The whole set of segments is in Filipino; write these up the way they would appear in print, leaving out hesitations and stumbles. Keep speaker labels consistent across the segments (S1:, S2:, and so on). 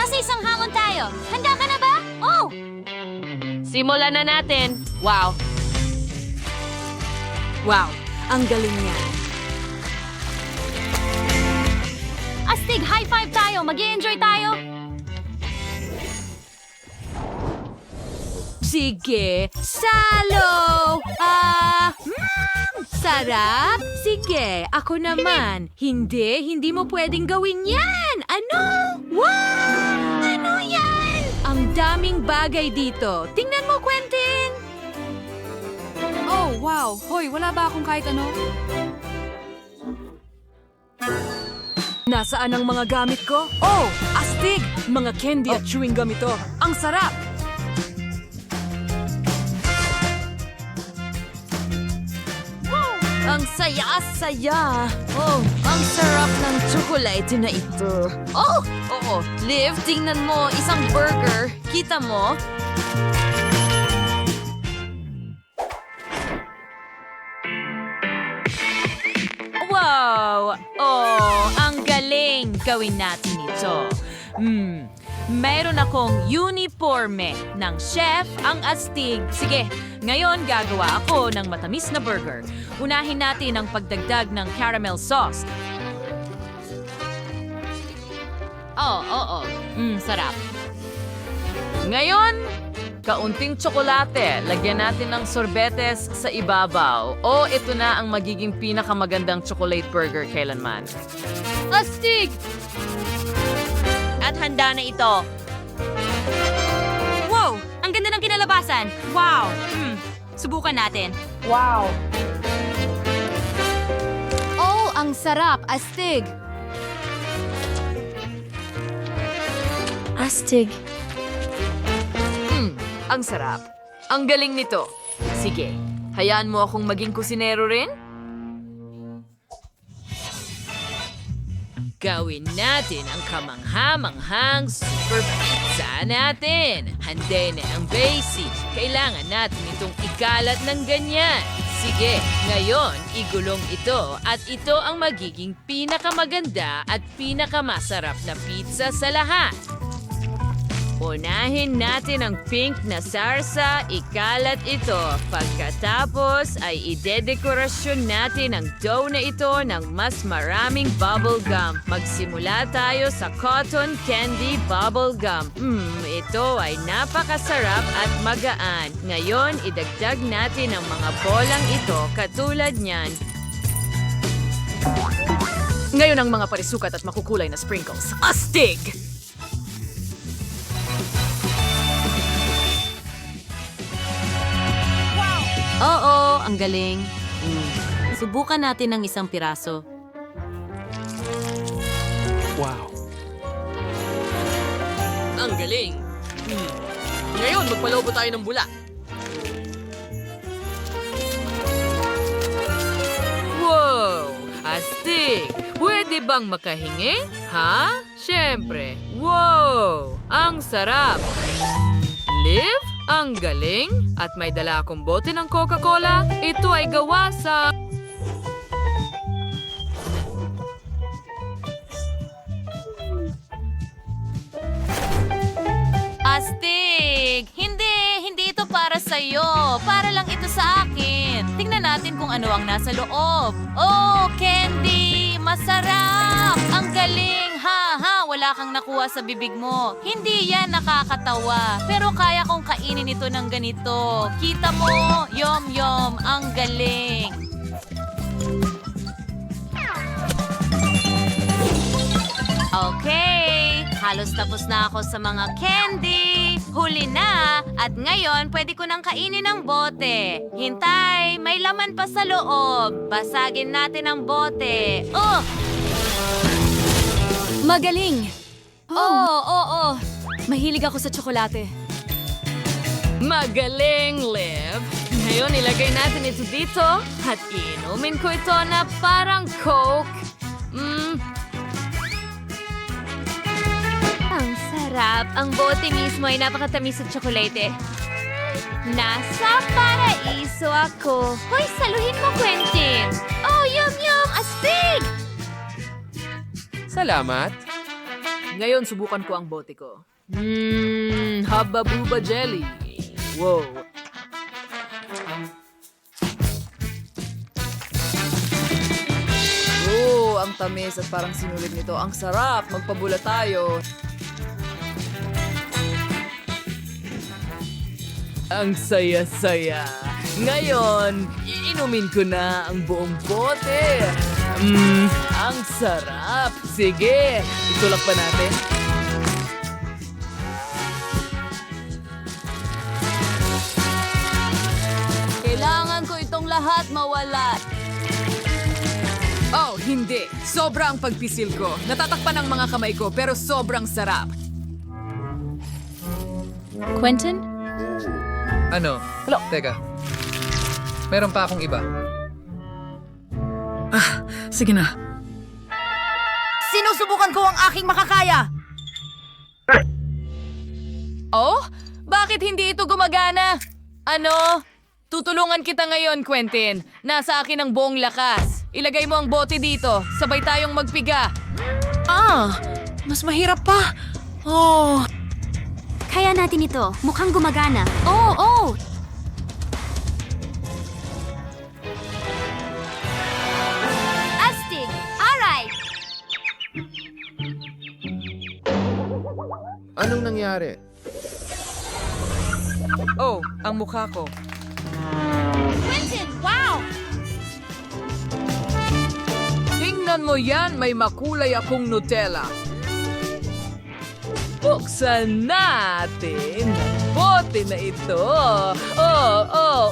S1: Nasa isang hamon tayo. Handa ka na ba? Oh!
S2: Simulan na natin. Wow.
S3: Wow, ang galing niya.
S1: Astig, high five tayo. Mag-i-enjoy tayo.
S3: Sige, salo! Sarap? Sige, ako naman. Hindi mo pwedeng gawin yan! Ano? Wow! Ano yan? Ang daming bagay dito. Tingnan mo, Quentin!
S4: Oh, wow. Hoy, wala ba akong kahit ano?
S3: Nasaan ang mga gamit ko? Oh, astig! Mga candy at chewing gum ito. Ang sarap! Ang saya-saya! Oh, ang sarap ng tsokolate na ito. Oh, oo. Liv, tingnan mo, isang burger. Kita mo?
S2: Wow! Oh, ang galing! Gawin natin ito. Mayroon akong uniforme ng chef ang astig. Sige, ngayon gagawa ako ng matamis na burger. Unahin natin ang pagdagdag ng caramel sauce. Oo. Sarap. Ngayon, kaunting tsokolate. Lagyan natin ng sorbetes sa ibabaw. O, ito na ang magiging pinakamagandang chocolate burger kailanman.
S3: Astig!
S2: At handa na ito.
S1: Wow! Ang ganda ng kinalabasan. Wow! Subukan natin.
S2: Wow!
S4: Oh, ang sarap. Astig.
S3: Astig. Ang sarap. Ang galing nito. Sige, hayaan mo akong maging kusinero rin? Gawin natin ang kamangha-manghang super pizza natin. Handa na ang basic. Kailangan natin itong ikalat ng ganyan. Sige, ngayon igulong ito at ito ang magiging pinakamaganda at pinakamasarap na pizza sa lahat. Unahin natin ang pink na sarsa, ikalat ito. Pagkatapos ay idedekorasyon natin ang dough na ito ng mas maraming bubble gum. Magsimula tayo sa cotton candy bubble gum. Ito ay napakasarap at magaan. Ngayon, idagdag natin ang mga bolang ito katulad niyan. Ngayon ang mga parisukat at makukulay na sprinkles. Astig!
S2: Oo, ang galing. Subukan natin ng isang piraso.
S5: Wow.
S3: Ang galing! Ngayon, magpalobo tayo ng bula. Wow! Astig! Pwede bang makahingi? Ha? Siyempre. Wow! Ang sarap! Liv? Ang galing! At may dala akong bote ng Coca-Cola. Ito ay gawa sa...
S1: Astig! Hindi ito para sa'yo. Para lang ito sa akin. Tingnan natin kung ano ang nasa loob. Oh, candy! Masarap! Ang galing! Ha, wala kang nakuha sa bibig mo. Hindi yan nakakatawa. Pero kaya kong kainin ito ng ganito. Kita mo? Yum, ang galing. Okay, halos tapos na ako sa mga candy. Huli na. At ngayon, pwede ko nang kainin ang bote. Hintay, may laman pa sa loob. Basagin natin ang bote. Oh!
S4: Magaling.
S1: Oo.
S4: Mahilig ako sa tsokolate.
S3: Magaling, Liv! Ngayon, ilagay natin ito dito at inumin ko ito na parang Coke.
S1: Ang sarap. Ang bote mismo ay napakatamis at tsokolate. Nasa paraiso ako. Hoy, saluhin mo, Quentin. Oh, yum! Astig!
S5: Salamat.
S2: Ngayon, subukan ko ang bote ko. Haba-buba jelly. Wow.
S5: Oh, ang tamis at parang sinulit nito. Ang sarap. Magpabula tayo.
S2: Ang saya-saya. Ngayon, iinumin ko na ang buong bote. Ang sarap. Sige, itulak pa natin.
S1: Kailangan ko itong lahat mawala.
S5: Oh, hindi. Sobra ang pagpisil ko. Natatakpan ang mga kamay ko, pero sobrang sarap.
S3: Quentin?
S6: Ano? Teka. Meron pa akong iba.
S5: Sige na.
S1: Sinusubukan ko ang aking makakaya.
S2: Oh? Bakit hindi ito gumagana? Ano? Tutulungan kita ngayon, Quentin. Nasa akin ang buong lakas. Ilagay mo ang bote dito. Sabay tayong magpiga.
S5: Mas mahirap pa. Oh.
S4: Kaya natin ito. Mukhang gumagana. Oh! Astig! Alright!
S7: Anong nangyari?
S2: Oh, ang mukha ko.
S4: Quentin! Wow!
S2: Tingnan mo yan, may makulay akong Nutella. Buksan natin ang bote na ito.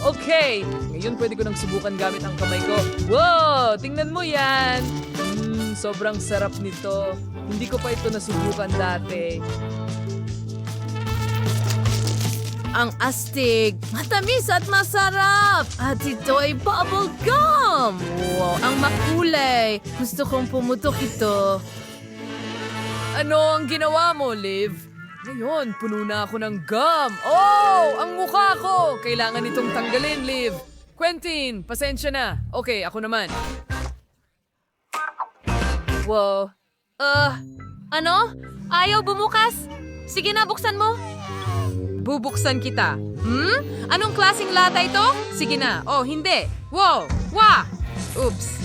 S2: Okay. Ngayon pwede ko nang subukan gamit ang kamay ko. Wow, tingnan mo yan. Sobrang sarap nito. Hindi ko pa ito nasubukan dati.
S1: Ang astig, matamis at masarap. At ito ay bubble gum. Wow, ang makulay. Gusto kong pumutok ito.
S2: Ano ang ginawa mo, Liv? Ngayon, puno na ako ng gum. Oh, ang mukha ko! Kailangan itong tanggalin, Liv. Quentin, pasensya na. Okay, ako naman.
S1: Wow. Ano? Ayaw bumukas? Sige na, buksan mo.
S2: Bubuksan kita. Anong klaseng lata ito? Sige na. Oh, hindi. Wow! Wah! Oops.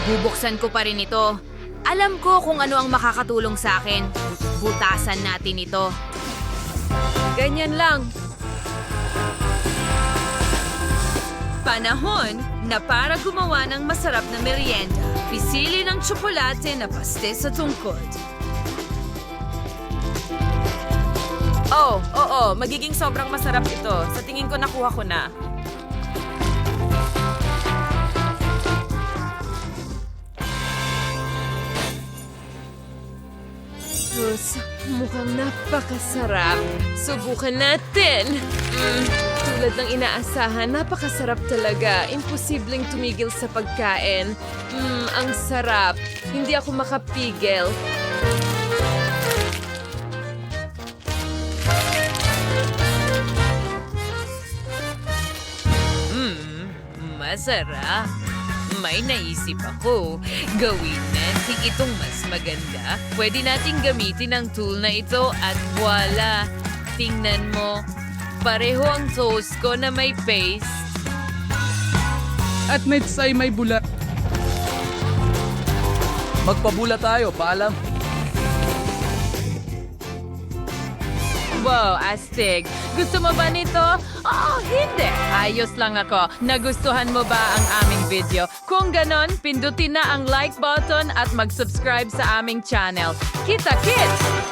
S1: Bubuksan ko pa rin ito. Alam ko kung ano ang makakatulong sa akin. Butasan natin ito.
S3: Ganyan lang. Panahon na para gumawa ng masarap na merienda. Pisili ng tsokolate na paste sa tungkod.
S2: Oo, magiging sobrang masarap ito. Sa tingin ko nakuha ko na.
S3: Mukhang napakasarap. Subukan natin. Tulad ng inaasahan, napakasarap talaga. Imposibleng tumigil sa pagkain. Ang sarap. Hindi ako makapigil.
S2: Masarap. May naisip ako. Gawin natin itong mas maganda. Pwede nating gamitin ang tool na ito at voila! Tingnan mo. Pareho ang toast ko na may paste.
S6: At may bula. Magpabula tayo, paalam.
S2: Wow, astig. Gusto mo ba nito? Oh, hindi. Ayos lang ako. Nagustuhan mo ba ang aming video? Kung ganon, pindutin na ang like button at mag-subscribe sa aming channel. Kita-kits!